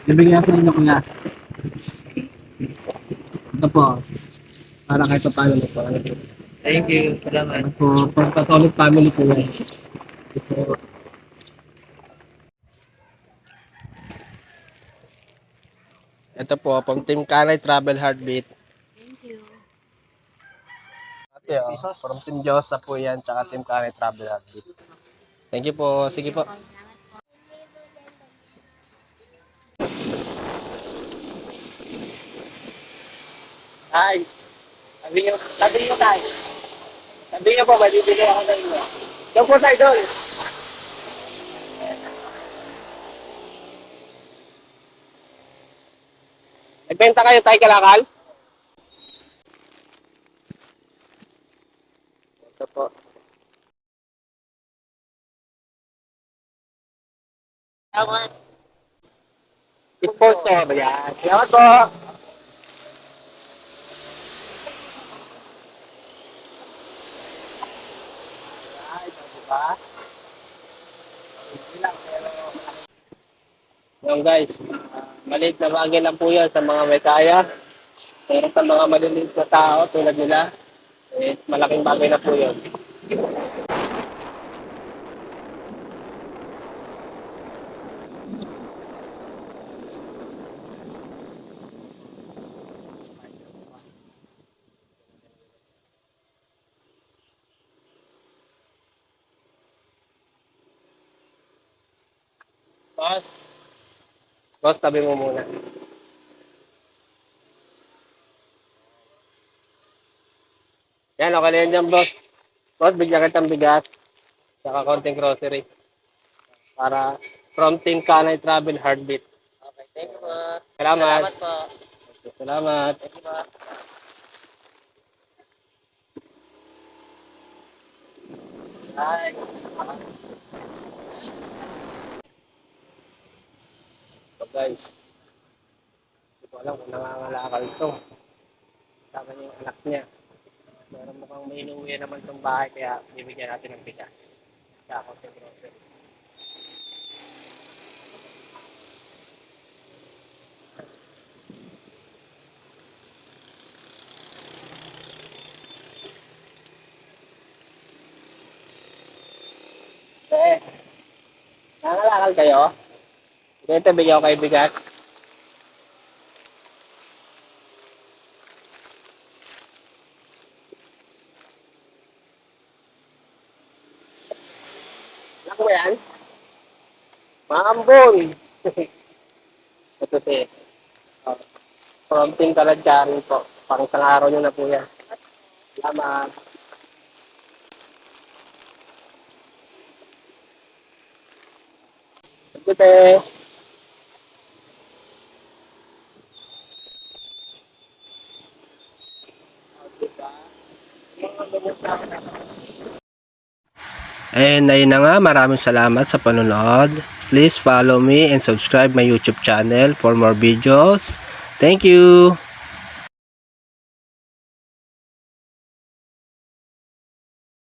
Bibigyan ko inyo kuya. Ito po. Para kahit pa paano po. Ano po. Thank you. Salamat. Ano po. For solid family po yan. Ito po. Ito po, pang Team Kanay Travel Heartbeat. Thank you. Ate, from Team Diyosa po yan, tsaka Team Kanay Travel Heartbeat. Thank you po. Sige po. Ay, sabi niyo tayo. Sabi niyo po, malibigay ako ng inyo. Doon po tayo doon. Nagbenta kayo tayo kalakal? Ito po. Salamat. Sponsor. Yan. Salamat po. Yung guys, maliit na bagay lang po yan sa mga may kaya. Pero sa mga maliliit na tao tulad nila, malaking bagay na po yun. Boss, boss, tabi mo muna. Yan, okay na yan dyan, boss. Boss, bigyan kitang bigas. Saka konting grocery. Para from Team Kanay Travel Heartbeat. Okay, thank you, boss. Salamat. Salamat po. Salamat. Thank you, boss. Bye. So guys, hindi ko alam kung nangangalakal ito. Sabi niya yung anak niya. Pero mukhang may inuwi naman itong bahay kaya bibigyan natin ng bigas. Kaya ako sa grocery. Nangangalakal kayo? Ito, bigyan ko kayo bigas. Anak mo yan? Maambon! Ito si from Team Kaladyarin po. Pang isang araw nyo na po yan. Salamat. Ito te. And ayun na nga, maraming salamat sa panonood. Please follow me and subscribe my YouTube channel for more videos. Thank you!